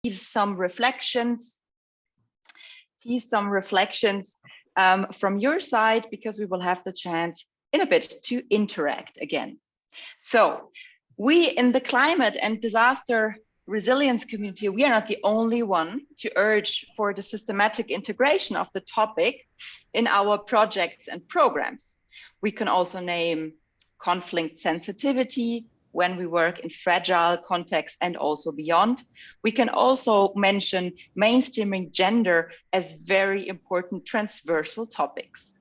some reflections from your side, because we will have the chance in a bit to interact again. So we in the climate and disaster resilience community, we are not the only one to urge for the systematic integration of the topic in our projects and programs. We can also name conflict sensitivity when we work in fragile contexts and also beyond. We can also mention mainstreaming gender as very important transversal topics.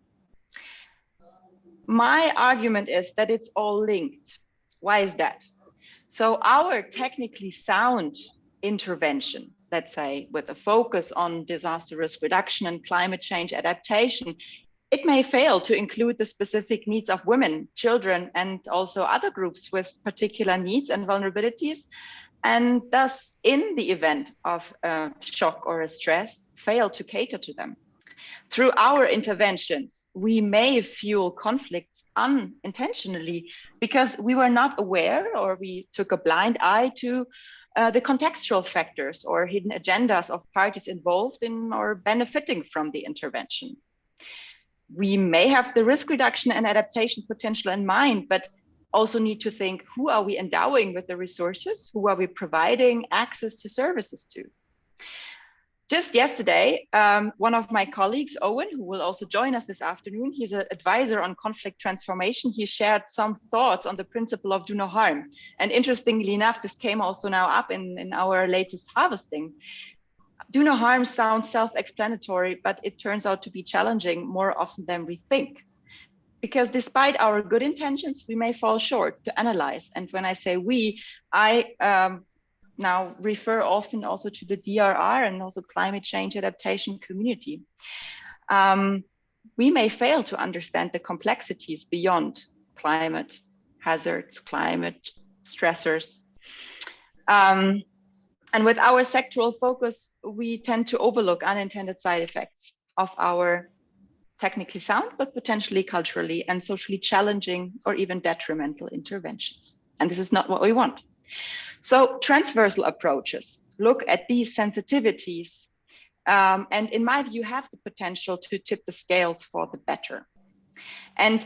My argument is that it's all linked. Why is that? So our technically sound intervention, let's say with a focus on disaster risk reduction and climate change adaptation, it may fail to include the specific needs of women, children, and also other groups with particular needs and vulnerabilities, and thus, in the event of a shock or a stress, fail to cater to them. Through our interventions, we may fuel conflicts unintentionally because we were not aware, or we took a blind eye to the contextual factors or hidden agendas of parties involved in or benefiting from the intervention. We may have the risk reduction and adaptation potential in mind, but also need to think, who are we endowing with the resources? Who are we providing access to services to? Just yesterday, one of my colleagues, Owen, who will also join us this afternoon, he's an advisor on conflict transformation. He shared some thoughts on the principle of do no harm. And interestingly enough, this came also now up in our latest harvesting. Do no harm sounds self-explanatory, but it turns out to be challenging more often than we think. Because despite our good intentions, we may fall short to analyze. And when I say we, I now refer often also to the DRR and also climate change adaptation community. We may fail to understand the complexities beyond climate hazards, climate stressors. And with our sectoral focus, we tend to overlook unintended side effects of our technically sound, but potentially culturally and socially challenging or even detrimental interventions. And this is not what we want. So transversal approaches look at these sensitivities and in my view have the potential to tip the scales for the better. And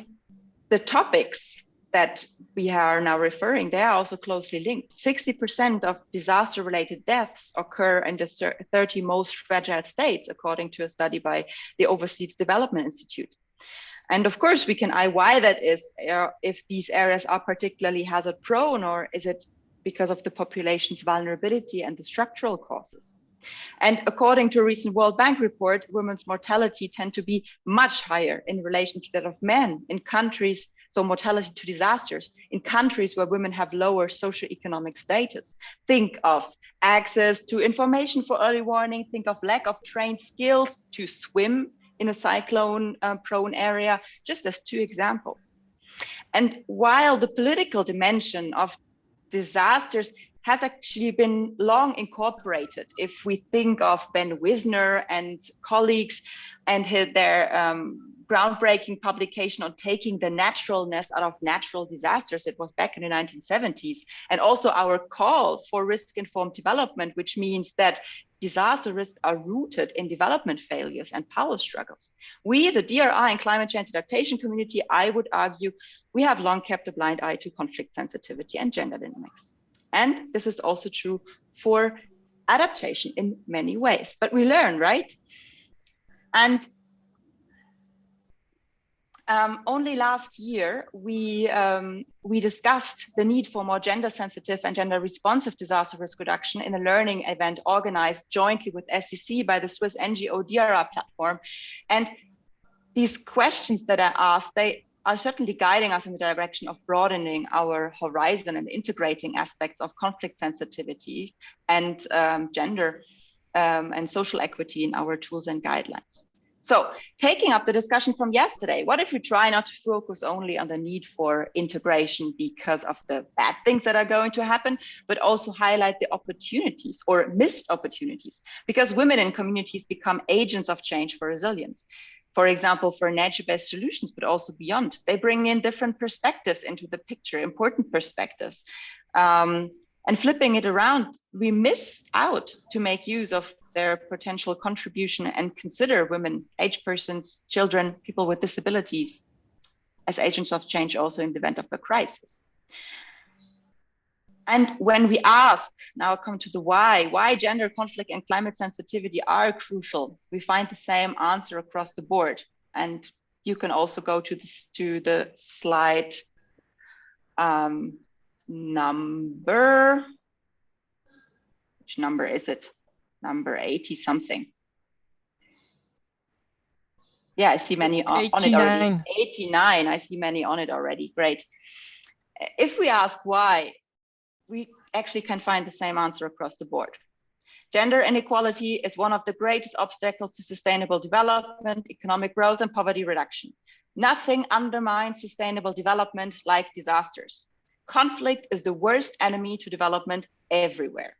the topics that we are now referring, they are also closely linked. 60% of disaster-related deaths occur in the 30 most fragile states, according to a study by the Overseas Development Institute. And of course, we can why that is, if these areas are particularly hazard prone, or is it because of the population's vulnerability and the structural causes? And according to a recent World Bank report, women's mortality tend to be much higher in relation to that of men in countries, so mortality to disasters, in countries where women have lower socioeconomic status. Think of access to information for early warning, think of lack of trained skills to swim in a cyclone prone area, just as two examples. And while the political dimension of disasters has actually been long incorporated, if we think of Ben Wisner and colleagues and their groundbreaking publication on taking the naturalness out of natural disasters, it was back in the 1970s, and also our call for risk-informed development, which means that disaster risks are rooted in development failures and power struggles. We, the DRI and climate change adaptation community, I would argue, we have long kept a blind eye to conflict sensitivity and gender dynamics. And this is also true for adaptation in many ways, but we learn, right? And only last year, we discussed the need for more gender sensitive and gender responsive disaster risk reduction in a learning event organized jointly with SCC by the Swiss NGO DRR platform. And these questions that I asked, they are certainly guiding us in the direction of broadening our horizon and integrating aspects of conflict sensitivities and gender and social equity in our tools and guidelines. So taking up the discussion from yesterday, what if we try not to focus only on the need for integration because of the bad things that are going to happen, but also highlight the opportunities or missed opportunities, because women in communities become agents of change for resilience. For example, for nature-based solutions, but also beyond. They bring in different perspectives into the picture, important perspectives. And flipping it around, we miss out to make use of their potential contribution and consider women, aged persons, children, people with disabilities as agents of change also in the event of a crisis. And when we ask, now I come to the why gender conflict and climate sensitivity are crucial, we find the same answer across the board. And you can also go to the slide number, which number is it? Number 80 something. Yeah, I see many on it already. 89, I see many on it already, great. If we ask why, we actually can find the same answer across the board. Gender inequality is one of the greatest obstacles to sustainable development, economic growth, and poverty reduction. Nothing undermines sustainable development like disasters. Conflict is the worst enemy to development everywhere.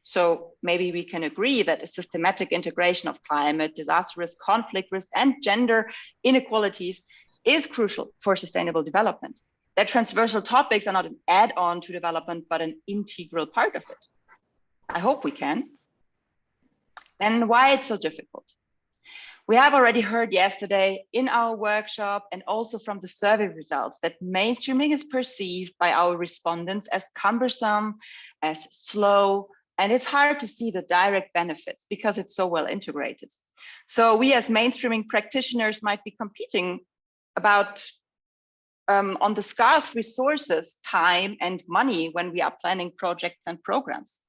So maybe we can agree that a systematic integration of climate, disaster risk, conflict risk, and gender inequalities is crucial for sustainable development. That transversal topics are not an add-on to development, but an integral part of it. I hope we can. Then why it's so difficult? We have already heard yesterday in our workshop and also from the survey results that mainstreaming is perceived by our respondents as cumbersome, as slow, and it's hard to see the direct benefits because it's so well integrated. So we as mainstreaming practitioners might be competing about on the scarce resources, time and money when we are planning projects and programs.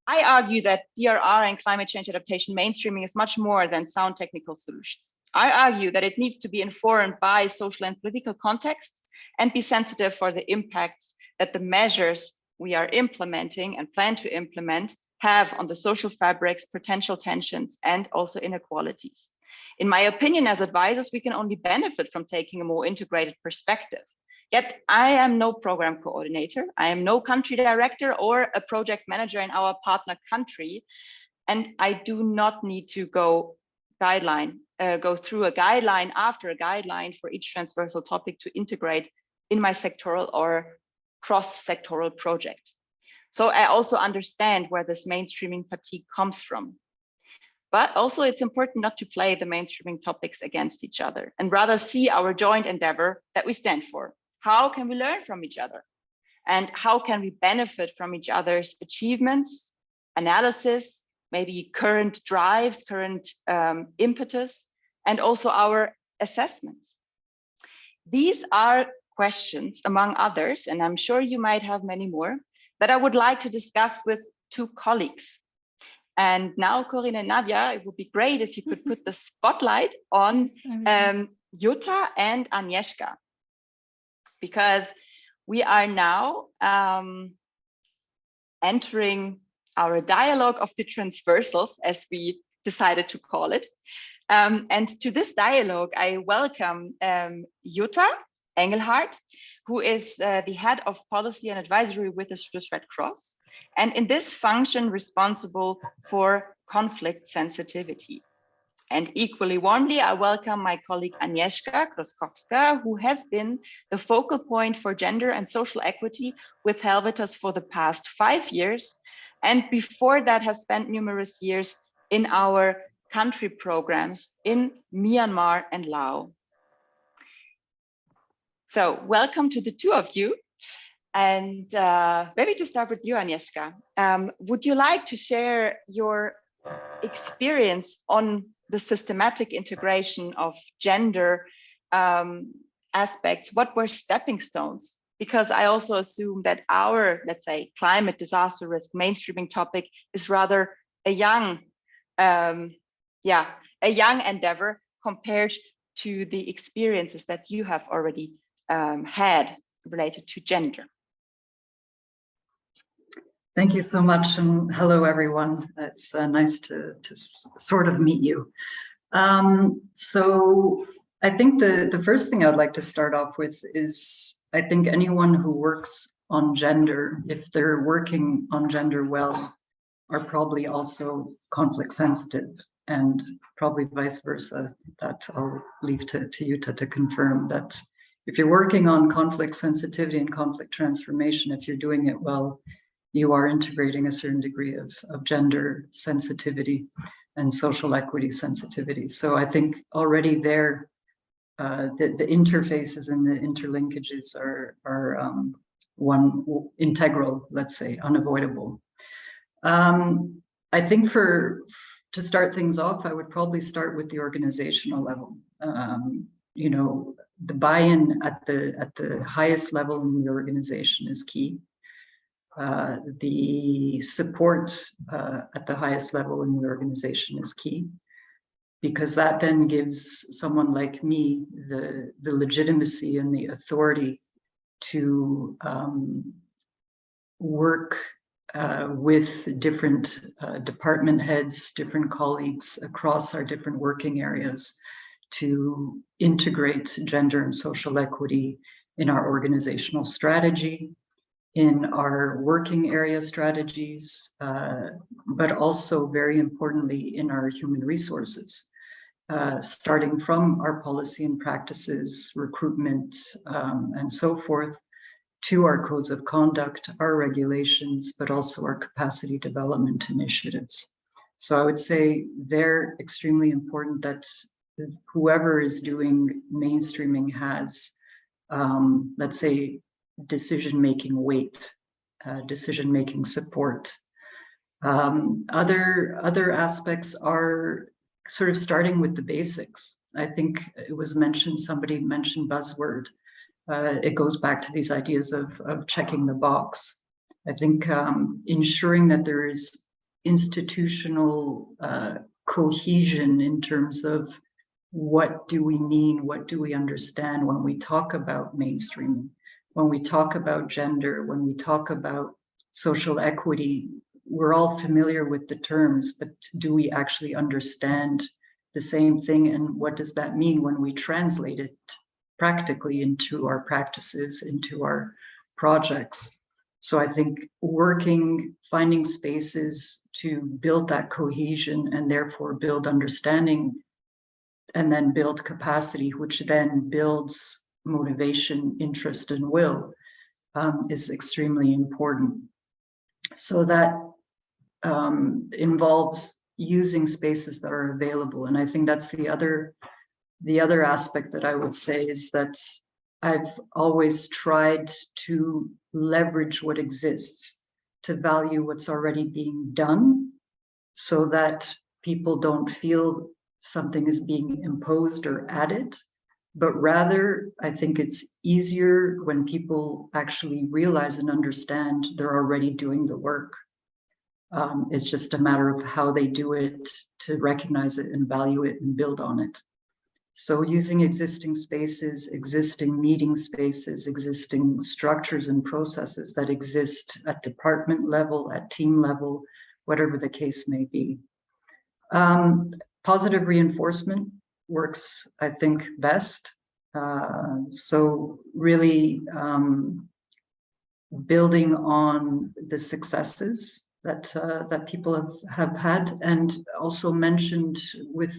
I argue that DRR and climate change adaptation mainstreaming is much more than sound technical solutions. I argue that it needs to be informed by social and political contexts and be sensitive for the impacts that the measures we are implementing and plan to implement have on the social fabrics, potential tensions, and also inequalities. In my opinion, as advisors, we can only benefit from taking a more integrated perspective. Yet I am no program coordinator, I am no country director or a project manager in our partner country, and I do not need to go through a guideline after a guideline for each transversal topic to integrate in my sectoral or cross-sectoral project. So I also understand where this mainstreaming fatigue comes from. But also it's important not to play the mainstreaming topics against each other and rather see our joint endeavor that we stand for. How can we learn from each other? And how can we benefit from each other's achievements, analysis, maybe current drives, current impetus, and also our assessments? These are questions, among others, and I'm sure you might have many more, that I would like to discuss with two colleagues. And now, Corinne and Nadia, it would be great if you could put the spotlight on Jutta and Agnieszka, because we are now entering our dialogue of the transversals, as we decided to call it. And to this dialogue, I welcome Jutta Engelhardt, who is the head of policy and advisory with the Swiss Red Cross, and in this function responsible for conflict sensitivity. And equally warmly, I welcome my colleague Agnieszka Kroskowska, who has been the focal point for gender and social equity with Helvetas for the past 5 years, and before that has spent numerous years in our country programs in Myanmar and Laos. So welcome to the two of you. And maybe to start with you, Agnieszka, would you like to share your experience on the systematic integration of gender aspects? What were stepping stones? Because I also assume that our, let's say, climate disaster risk mainstreaming topic is rather a young endeavor compared to the experiences that you have already had related to gender. Thank you so much, and hello everyone. It's nice to sort of meet you. So I think the first thing I'd like to start off with is, I think anyone who works on gender, if they're working on gender well, are probably also conflict sensitive, and probably vice versa. That I'll leave to Jutta to confirm that if you're working on conflict sensitivity and conflict transformation, if you're doing it well, you are integrating a certain degree of gender sensitivity and social equity sensitivity. So I think already there, the interfaces and the interlinkages are one integral, let's say, unavoidable. I think to start things off, I would probably start with the organizational level. You know, the buy-in at the highest level in the organization is key. The support at the highest level in the organization is key, because that then gives someone like me the legitimacy and the authority to work with different department heads, different colleagues across our different working areas to integrate gender and social equity in our organizational strategy, in our working area strategies, but also very importantly in our human resources, starting from our policy and practices, recruitment, and so forth, to our codes of conduct, our regulations, but also our capacity development initiatives. So I would say they're extremely important, that whoever is doing mainstreaming has, let's say, decision-making weight, decision-making support. Other aspects are sort of starting with the basics. I think it was mentioned, somebody mentioned buzzword. It goes back to these ideas of checking the box. I think ensuring that there is institutional cohesion in terms of what do we mean, what do we understand when we talk about mainstreaming, when we talk about gender, when we talk about social equity. We're all familiar with the terms, but do we actually understand the same thing? And what does that mean when we translate it practically into our practices, into our projects? So I think finding spaces to build that cohesion and therefore build understanding and then build capacity, which then builds motivation, interest, and will, is extremely important. So that involves using spaces that are available. And I think that's the other aspect that I would say, is that I've always tried to leverage what exists, to value what's already being done, so that people don't feel something is being imposed or added, but rather I think it's easier when people actually realize and understand they're already doing the work. It's just a matter of how they do it, to recognize it and value it and build on it. So using existing spaces, existing meeting spaces, existing structures and processes that exist at department level, at team level, whatever the case may be. Positive reinforcement works, I think, best. So really building on the successes that people have had, and also mentioned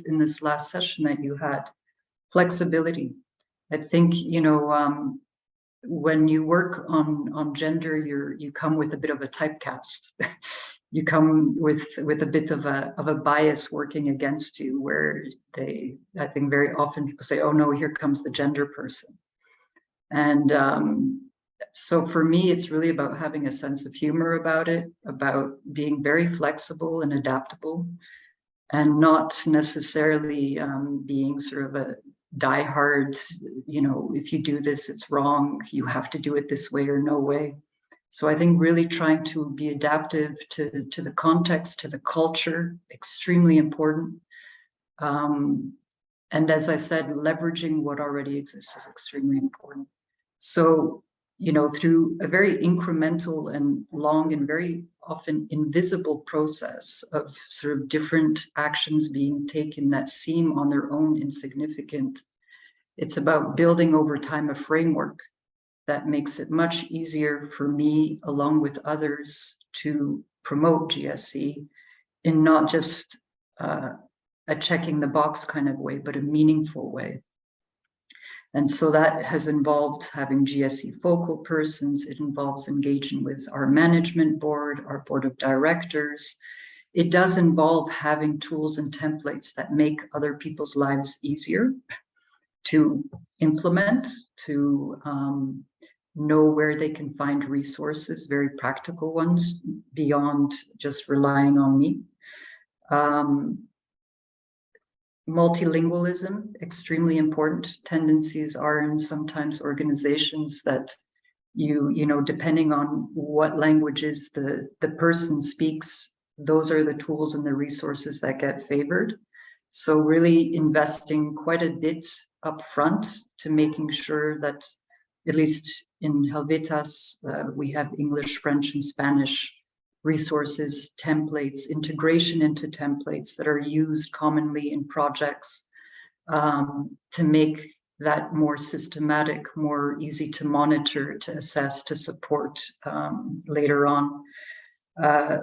in this last session that you had, flexibility. I think, when you work on gender, you come with a bit of a typecast. You come with a bit of a bias working against you, where I think very often people say, oh no, here comes the gender person. And so for me, it's really about having a sense of humor about it, about being very flexible and adaptable, and not necessarily being sort of a diehard, if you do this, it's wrong, you have to do it this way or no way. So I think really trying to be adaptive to the context, to the culture, extremely important. And as I said, leveraging what already exists is extremely important. So, through a very incremental and long and very often invisible process of sort of different actions being taken that seem on their own insignificant, it's about building over time a framework that makes it much easier for me, along with others, to promote GSC in not just a checking the box kind of way, but a meaningful way. And so that has involved having GSE focal persons. It involves engaging with our management board, our board of directors. It does involve having tools and templates that make other people's lives easier to implement, to know where they can find resources, very practical ones, beyond just relying on me. Multilingualism, extremely important. Tendencies are in sometimes organizations that you know, depending on what languages the person speaks, those are the tools and the resources that get favored. So really investing quite a bit upfront to making sure that, at least in Helvetas, we have English, French, and Spanish resources, templates, integration into templates that are used commonly in projects, to make that more systematic, more easy to monitor, to assess, to support later on.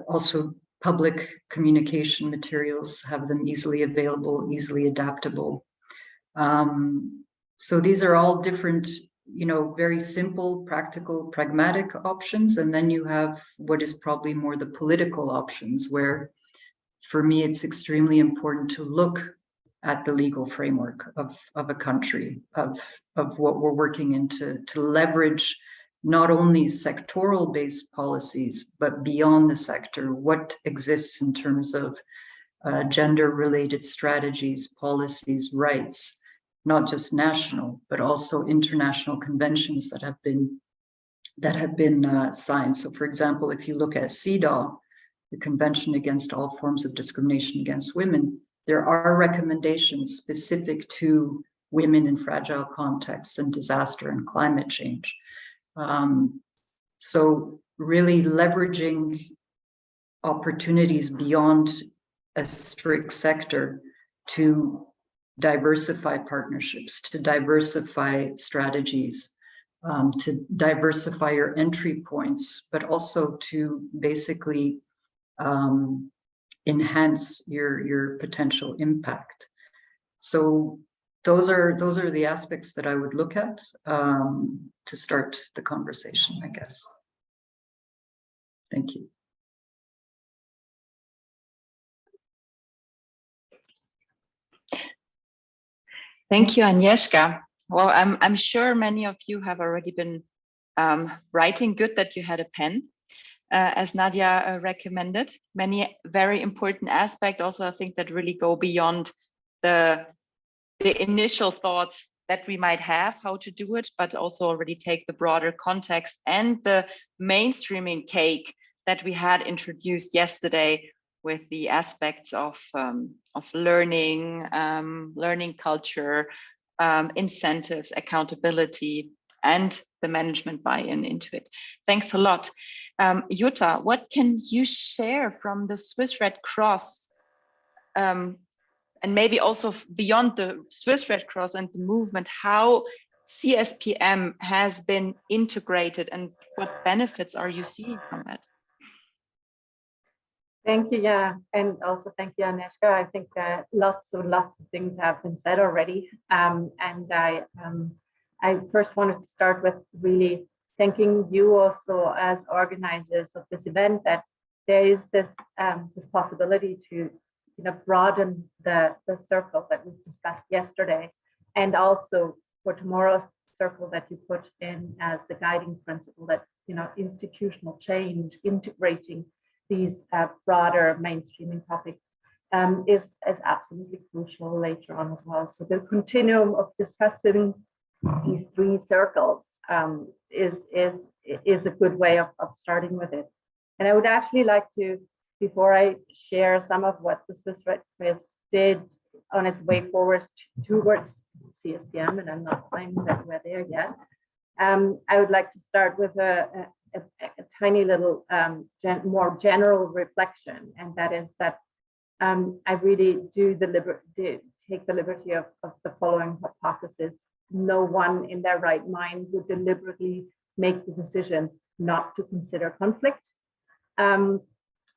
Also, public communication materials, have them easily available, easily adaptable. So these are all different, you know, very simple, practical, pragmatic options. And then you have what is probably more the political options, where for me, it's extremely important to look at the legal framework of a country, of what we're working in, to leverage not only sectoral based policies, but beyond the sector, what exists in terms of gender related strategies, policies, rights, not just national, but also international conventions that have been signed. So for example, if you look at CEDAW, the Convention Against All Forms of Discrimination Against Women, there are recommendations specific to women in fragile contexts and disaster and climate change. So really leveraging opportunities beyond a strict sector to diversify partnerships, to diversify strategies, to diversify your entry points, but also to basically enhance your potential impact. So those are the aspects that I would look at to start the conversation, I guess. Thank you. Thank you, Agnieszka. Well, I'm sure many of you have already been writing. Good that you had a pen, as Nadia recommended. Many very important aspects also, I think, that really go beyond the initial thoughts that we might have how to do it, but also already take the broader context and the mainstreaming cake that we had introduced yesterday with the aspects of learning, learning culture, incentives, accountability, and the management buy-in into it. Thanks a lot. Jutta, what can you share from the Swiss Red Cross, and maybe also beyond the Swiss Red Cross and the movement, how CSPM has been integrated and what benefits are you seeing from that? Thank you, yeah, and also thank you, Agnieszka. I think lots of things have been said already, and I first wanted to start with really thanking you also as organizers of this event, that there is this this possibility to broaden the circle that we discussed yesterday, and also for tomorrow's circle that you put in as the guiding principle, that institutional change, integrating these broader mainstreaming topics is absolutely crucial later on as well. So the continuum of discussing these three circles is a good way of starting with it. And I would actually like to, before I share some of what the Swiss Red Cross did on its way forward towards CSPM, and I'm not claiming that we're there yet, I would like to start with a tiny little more general reflection, and that is that I really do take the liberty of the following hypothesis. No one in their right mind would deliberately make the decision not to consider conflict,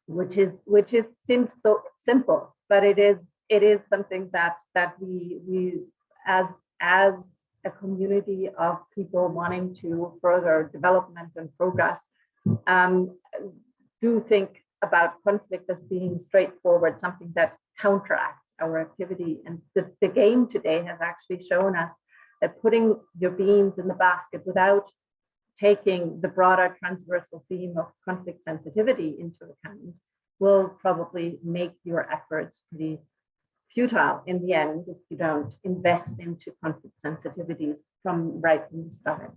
which seems so simple, but it is something that we as a community of people wanting to further development and progress, do think about conflict as being straightforward, something that counteracts our activity. And the game today has actually shown us that putting your beans in the basket without taking the broader transversal theme of conflict sensitivity into account will probably make your efforts pretty futile in the end if you don't invest into conflict sensitivities from right from the start.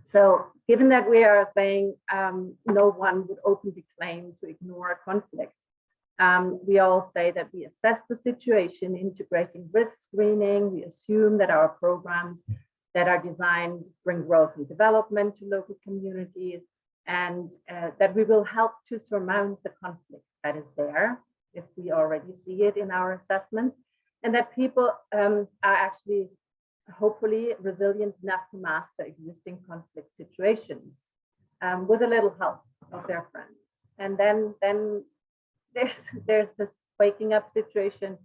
So given that we are saying no one would openly claim to ignore conflict, we all say that we assess the situation, integrating risk screening. We assume that our programs that are designed bring growth and development to local communities, and that we will help to surmount the conflict that is there, if we already see it in our assessments, and that people are actually hopefully resilient enough to master existing conflict situations with a little help of their friends. And then there's this waking up situation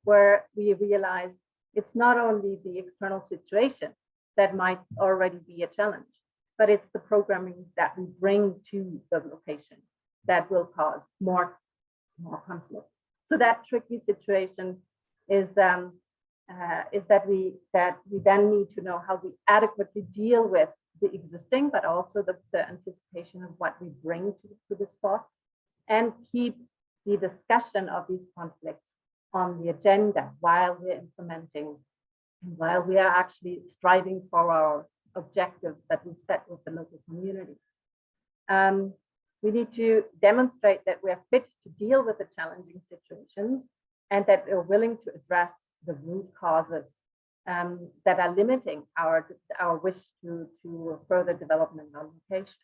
where we realize it's not only the external situation that might already be a challenge, but it's the programming that we bring to the location that will cause more conflict. So that tricky situation is that we then need to know how we adequately deal with the existing, but also the anticipation of what we bring to the spot, and keep the discussion of these conflicts on the agenda while we're implementing, and while we are actually striving for our objectives that we set with the local communities. We need to demonstrate that we are fit to deal with the challenging situations and that we're willing to address the root causes that are limiting our wish to further development on location.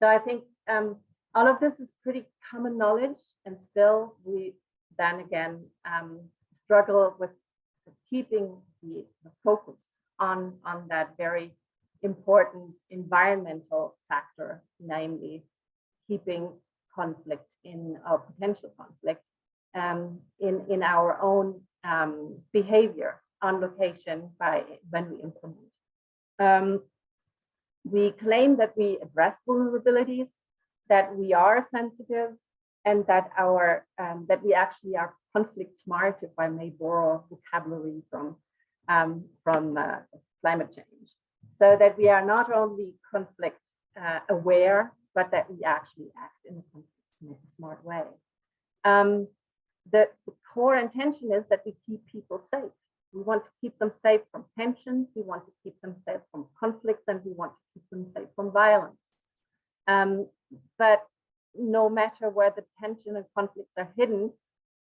So I think all of this is pretty common knowledge, and still we then again struggle with keeping the focus on that very important environmental factor, namely keeping conflict or potential conflict in our own behavior on location when we implement. We claim that we address vulnerabilities, that we are sensitive, and that that we actually are conflict smart, if I may borrow vocabulary from climate change, so that we are not only conflict aware, but that we actually act in a conflict smart way. The core intention is that we keep people safe. We want to keep them safe from tensions, we want to keep them safe from conflicts, and we want to keep them safe from violence. But no matter where the tension and conflicts are hidden,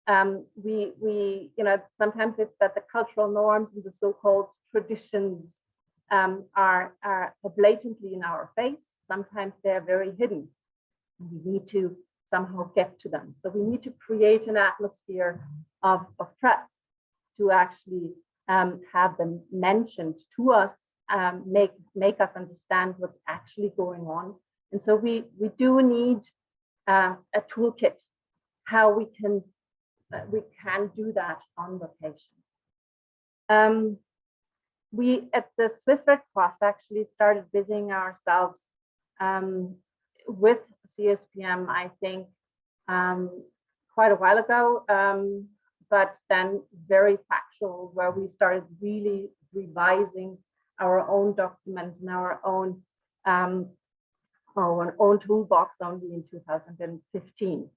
sometimes it's that the cultural norms and the so-called traditions are blatantly in our face. Sometimes they are very hidden. We need to somehow get to them. So we need to create an atmosphere of trust to actually have them mentioned to us, make us understand what's actually going on. And so we do need a toolkit how we can do that on location. We at the Swiss Red Cross actually started busying ourselves with CSPM, I think, quite a while ago, but then very factual, where we started really revising our own documents and our own toolbox only in 2015.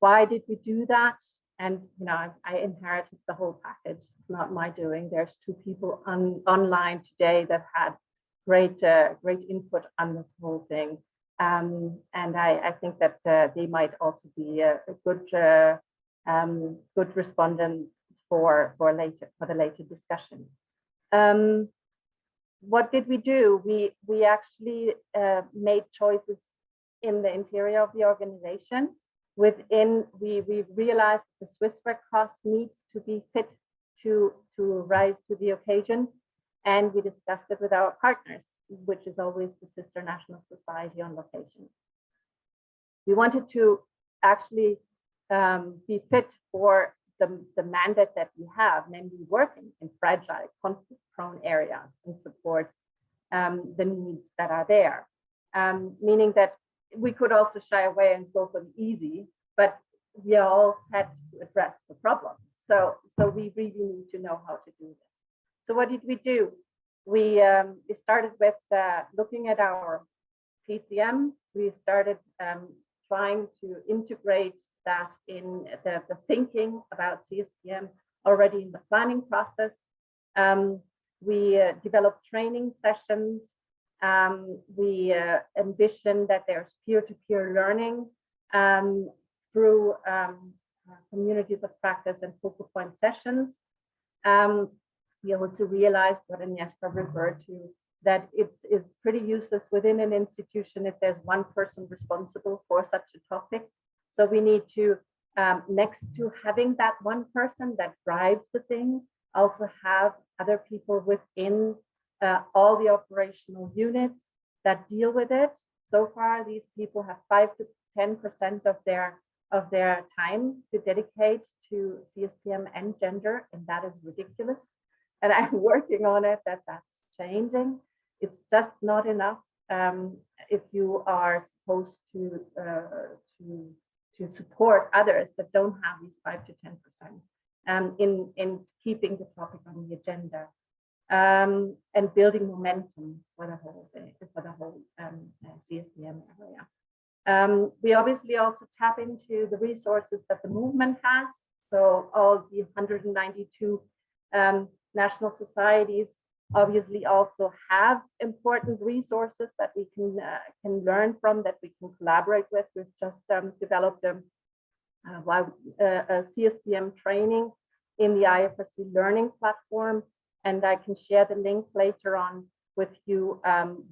Why did we do that? And I inherited the whole package. It's not my doing. There's two people online today that had great input on this whole thing, and I think that they might also be a good respondent for the later discussion. What did we do? We actually made choices in the interior of the organization. We realized the Swiss Red Cross needs to be fit to rise to the occasion, and we discussed it with our partners, which is always the Sister National Society on location. We wanted to actually be fit for the mandate that we have, namely working in fragile conflict prone areas and support the needs that are there. Meaning that we could also shy away and go for the easy, but we are all set to address the problem. So we really need to know how to do this. So what did we do? We started with looking at our PCM. We started trying to integrate that in the thinking about CSPM already in the planning process. We developed training sessions. We envision that there's peer-to-peer learning through communities of practice and focal point sessions. We also realized what Agnieszka referred to, that it is pretty useless within an institution if there's one person responsible for such a topic. So we need to, next to having that one person that drives the thing, also have other people within all the operational units that deal with it. So far, these people have 5 to 10% of their time to dedicate to CSPM and gender, and that is ridiculous. And I'm working on it, that's changing. It's just not enough if you are supposed to support others that don't have these 5 to 10% in keeping the topic on the agenda and building momentum for the whole CSPM area. We obviously also tap into the resources that the movement has. So all the 192 national societies obviously also have important resources that we can learn from, that we can collaborate with. We've just developed a CSPM training in the IFRC learning platform, and I can share the link later on with you,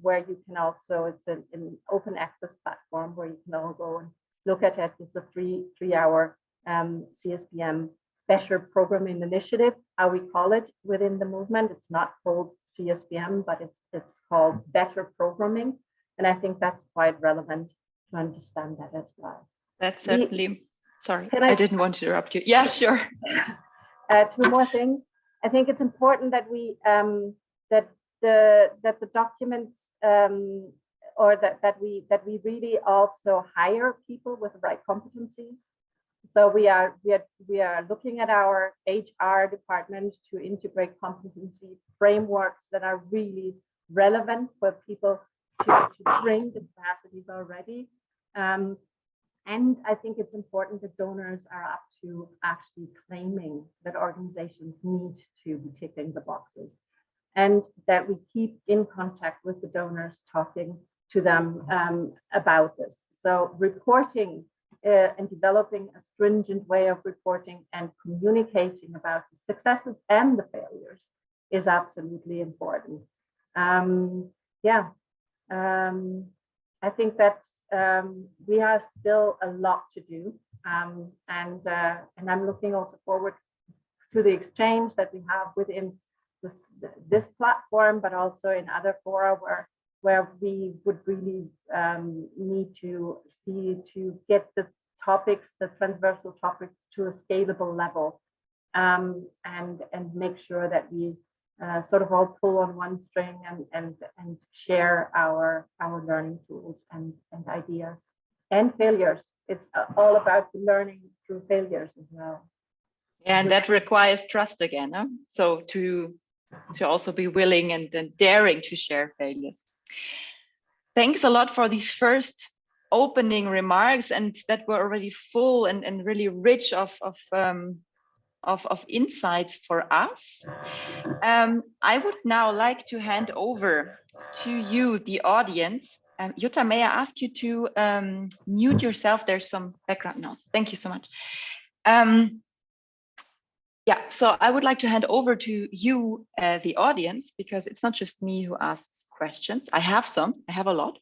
where you can also, it's an open access platform where you can all go and look at it. It's a three-hour CSPM Better Programming Initiative, how we call it within the movement. It's not called CSPM, but it's called Better Programming. And I think that's quite relevant to understand that as well. That's certainly, sorry, I didn't want to interrupt you. Yeah, sure. Two more things. I think it's important that we that the documents or that we really also hire people with the right competencies. So we are looking at our HR department to integrate competency frameworks that are really relevant for people to bring the capacities already. And I think it's important that donors are up to actually claiming that organizations need to be ticking the boxes, and that we keep in contact with the donors, talking to them about this. So reporting and developing a stringent way of reporting and communicating about the successes and the failures is absolutely important. I think that we have still a lot to do, and I'm looking also forward to the exchange that we have within this platform, but also in other fora where we would really need to see to get the topics, the transversal topics, to a scalable level, and make sure that we sort of all pull on one string and share our learning tools and ideas and failures. It's all about learning through failures as well. And that requires trust again, huh? So to also be willing and daring to share failures. Thanks a lot for these first opening remarks, and that were already full and really rich of insights for us. I would now like to hand over to you, the audience. Jutta, may I ask you to mute yourself? There's some background noise. Thank you so much. Yeah, so I would like to hand over to you, the audience, because it's not just me who asks questions. I have a lot,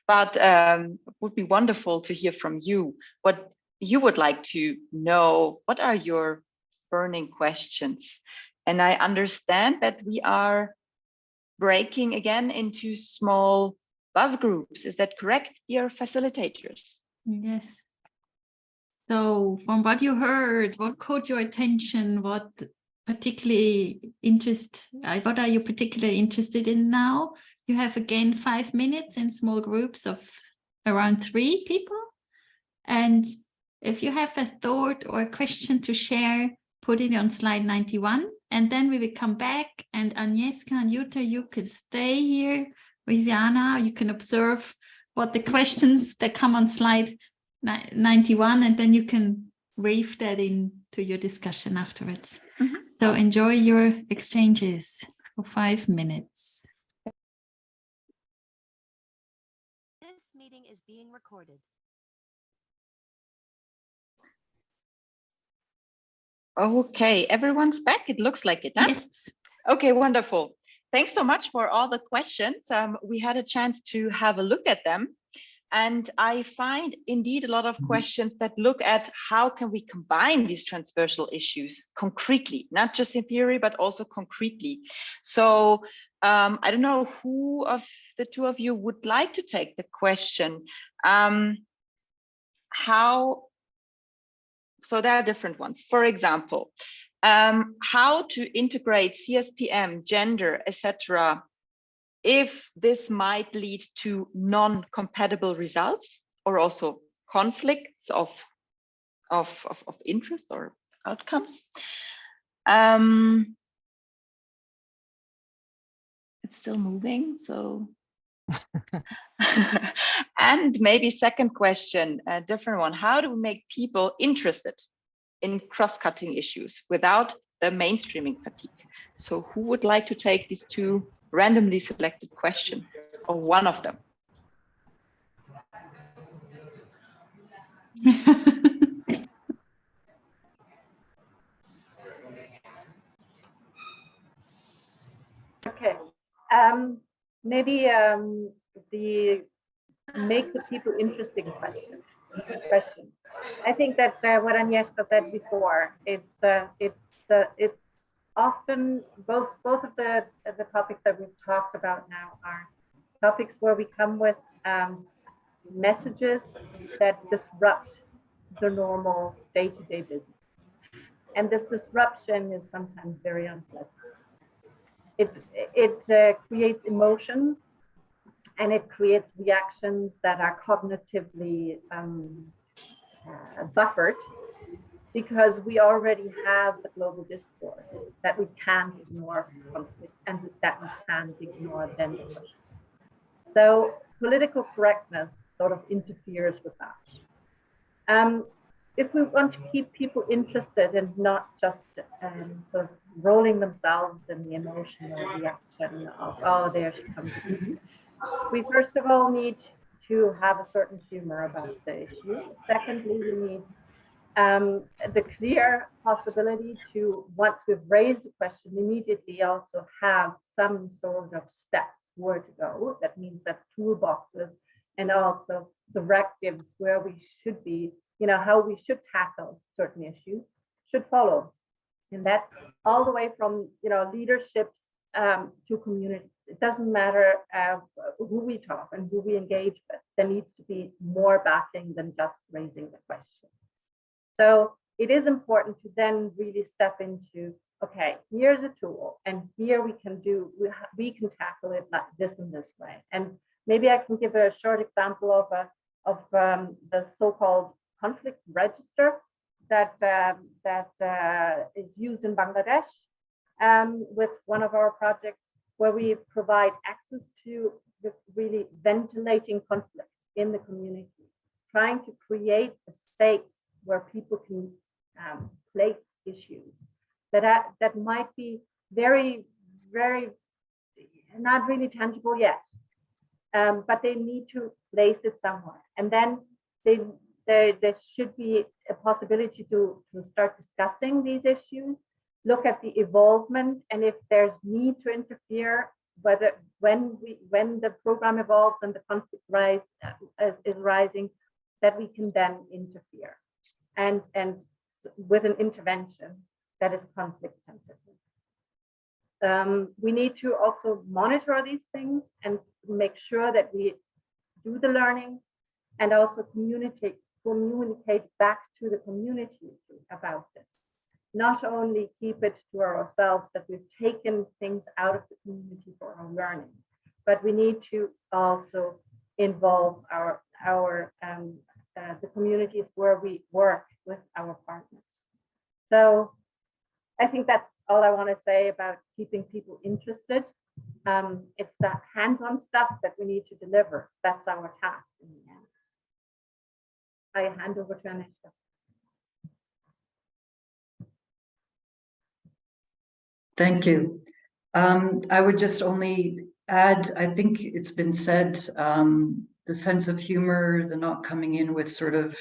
but it would be wonderful to hear from you what you would like to know. What are your burning questions? And I understand that we are breaking again into small buzz groups. Is that correct, dear facilitators? Yes. So from what you heard, what caught your attention? What particularly what are you particularly interested in now? You have again 5 minutes in small groups of around 3 people. And if you have a thought or a question to share, put it on slide 91. And then we will come back, and Agnieszka and Jutta, you can stay here with Jana. You can observe what the questions that come on slide 91, and then you can weave that into your discussion afterwards. Mm-hmm. So enjoy your exchanges for 5 minutes. This meeting is being recorded. Okay, everyone's back. It looks like it, huh? Yes. Okay, wonderful. Thanks so much for all the questions. We had a chance to have a look at them. And I find indeed a lot of questions that look at how can we combine these transversal issues concretely, not just in theory, but also concretely. So I don't know who of the two of you would like to take the question. So there are different ones. For example, how to integrate CSPM, gender, etc., if this might lead to non-compatible results or also conflicts of interest or outcomes. It's still moving, so. And maybe second question, a different one. How do we make people interested in cross-cutting issues without the mainstreaming fatigue? So who would like to take these two randomly selected questions, or one of them? Okay, maybe the make the people interesting question. I think that what Agnieszka said before, it's often both of the topics that we've talked about now are topics where we come with messages that disrupt the normal day-to-day business, and this disruption is sometimes very unpleasant. It creates emotions, and it creates reactions that are cognitively buffered, because we already have the global discourse that we can't ignore conflict and that we can't ignore gender. So political correctness sort of interferes with that. If we want to keep people interested and not just sort of rolling themselves in the emotional reaction of, oh, there she comes again, we first of all need to have a certain humor about the issue. Secondly, we need the clear possibility to, once we've raised the question, immediately also have some sort of steps where to go. That means that toolboxes and also directives where we should be, how we should tackle certain issues should follow. And that's all the way from, leaderships to communities. It doesn't matter who we talk and who we engage with. There needs to be more backing than just raising the question. So it is important to then really step into, okay, here's a tool, and here we can tackle it like this and this way. And maybe I can give a short example of the so-called conflict register that is used in Bangladesh with one of our projects, where we provide access to really ventilating conflict in the community, trying to create a space where people can place issues that might be very, very not really tangible yet, but they need to place it somewhere. And then there should be a possibility to start discussing these issues, look at the evolvement, and if there's need to interfere, when the program evolves and the conflict is rising, that we can then interfere and with an intervention that is conflict sensitive. We need to also monitor these things and make sure that we do the learning and also communicate back to the community about this. not only keep it to ourselves that we've taken things out of the community for our learning, but we need to also involve the communities where we work with our partners. So I think that's all I want to say about keeping people interested. It's the hands-on stuff that we need to deliver. That's our task in the end. I hand over to Agnieszka. Thank you. I would just only add, I think it's been said, the sense of humor, the not coming in with sort of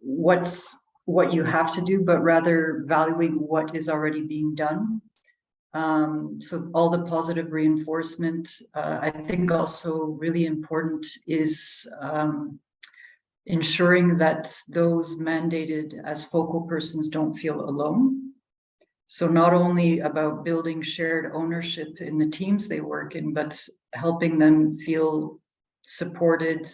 what you have to do, but rather valuing what is already being done. So all the positive reinforcement, I think also really important is ensuring that those mandated as focal persons don't feel alone. So not only about building shared ownership in the teams they work in, but helping them feel supported,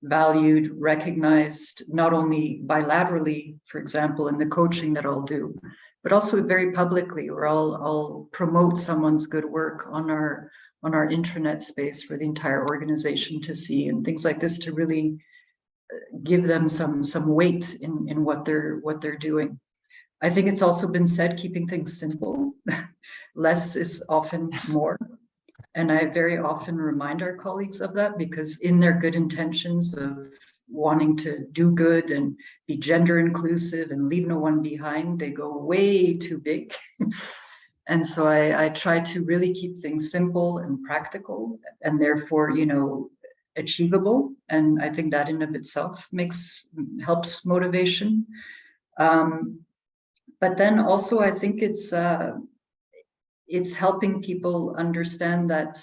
valued, recognized, not only bilaterally, for example, in the coaching that I'll do, but also very publicly, where I'll promote someone's good work on our intranet space for the entire organization to see, and things like this to really give them some weight in what they're doing. I think it's also been said, keeping things simple. Less is often more. And I very often remind our colleagues of that, because in their good intentions of wanting to do good and be gender inclusive and leave no one behind, they go way too big. And so I try to really keep things simple and practical, and therefore, achievable. And I think that in of itself helps motivation. But then also, I think it's helping people understand that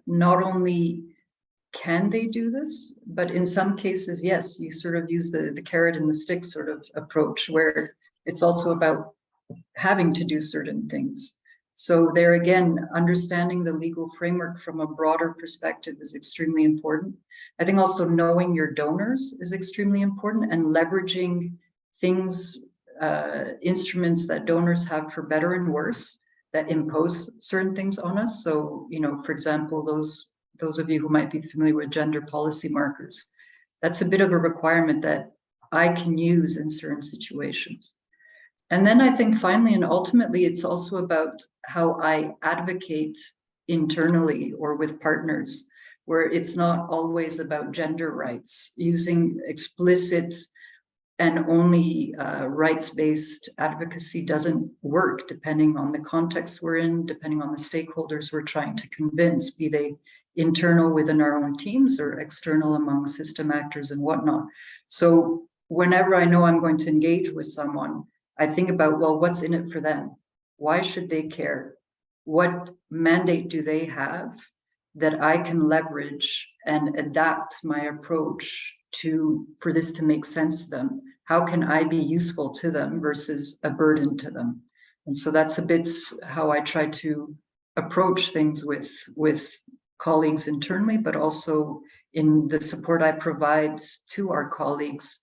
not only can they do this, but in some cases, yes, you sort of use the carrot and the stick sort of approach, where it's also about having to do certain things. So there again, understanding the legal framework from a broader perspective is extremely important. I think also knowing your donors is extremely important, and leveraging things, instruments that donors have for better and worse, that impose certain things on us. So, for example, those of you who might be familiar with gender policy markers, that's a bit of a requirement that I can use in certain situations. And then I think finally and ultimately, it's also about how I advocate internally or with partners, where it's not always about gender rights. Using explicit and only rights-based advocacy doesn't work, depending on the context we're in, depending on the stakeholders we're trying to convince, be they internal within our own teams or external among system actors and whatnot. So whenever I know I'm going to engage with someone, I think about, well, what's in it for them? Why should they care? What mandate do they have that I can leverage and adapt my approach for this to make sense to them? How can I be useful to them versus a burden to them? And so that's a bit how I try to approach things with colleagues internally, but also in the support I provide to our colleagues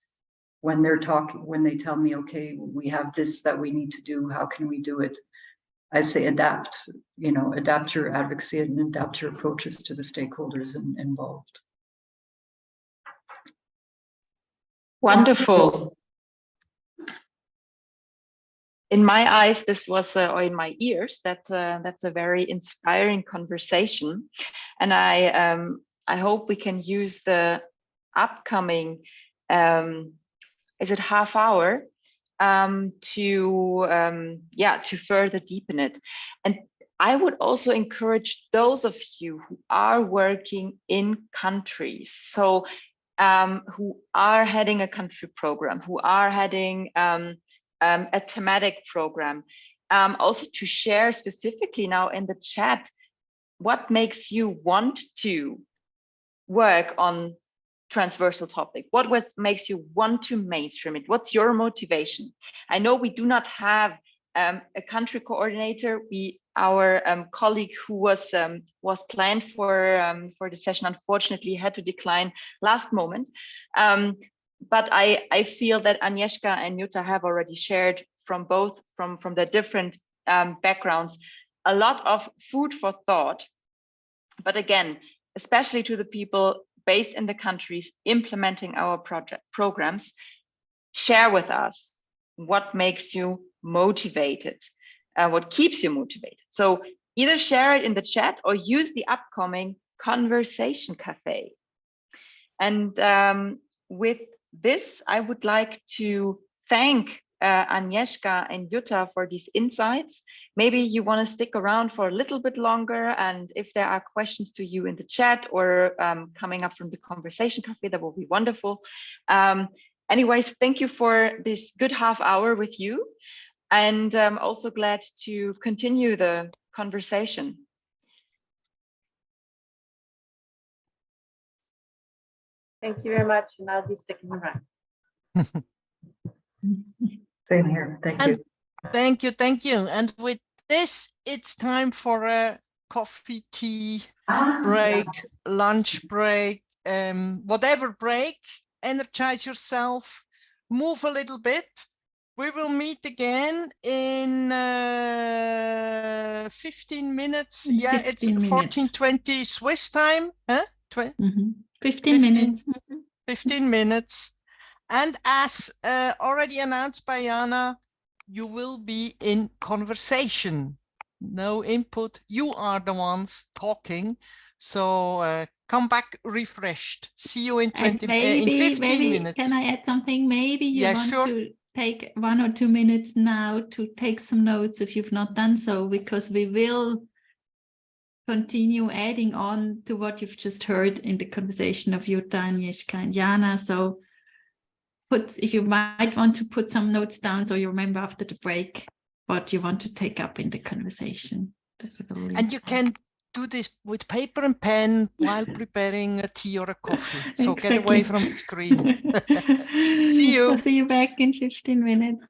when they tell me, okay, we have this that we need to do, how can we do it? I say adapt your advocacy and adapt your approaches to the stakeholders involved. Wonderful. In my eyes, this was, or in my ears, that's a very inspiring conversation, and I hope we can use the upcoming, is it half hour, to further deepen it. And I would also encourage those of you who are working in countries, so who are heading a country program, who are heading a thematic program, also to share specifically now in the chat what makes you want to work on transversal topic, makes you want to mainstream it, what's your motivation? I know we do not have a country coordinator. Our colleague who was planned for the session unfortunately had to decline last moment, but I feel that Agnieszka and Jutta have already shared from their different backgrounds a lot of food for thought. But again, especially to the people based in the countries implementing our programs, share with us what makes you motivated, what keeps you motivated. So either share it in the chat or use the upcoming Conversation Cafe. And with this, I would like to thank Agnieszka and Jutta for these insights. Maybe you want to stick around for a little bit longer, and if there are questions to you in the chat or coming up from the Conversation Cafe, that will be wonderful. Anyways, thank you for this good half hour with you, and I'm also glad to continue the conversation. Thank you very much, and I'll be sticking around. Same here. Thank you. Thank you. And with this, it's time for a coffee, tea break, lunch break, whatever break. Energize yourself, move a little bit. We will meet again in 15 minutes. In yeah, 15 it's minutes. 14:20 Swiss time. Huh? 15 minutes. 15 minutes. And as already announced by Jana, you will be in conversation. No input. You are the ones talking. So come back refreshed. See you in 15 minutes. Can I add something? Maybe you want sure. to take 1 or 2 minutes now to take some notes if you've not done so, because we will continue adding on to what you've just heard in the conversation of Jutta, Agnieszka, and Jana. So if you might want to put some notes down so you remember after the break what you want to take up in the conversation. And you can do this with paper and pen while preparing a tea or a coffee. So Exactly. get away from the screen. See you. I'll see you back in 15 minutes.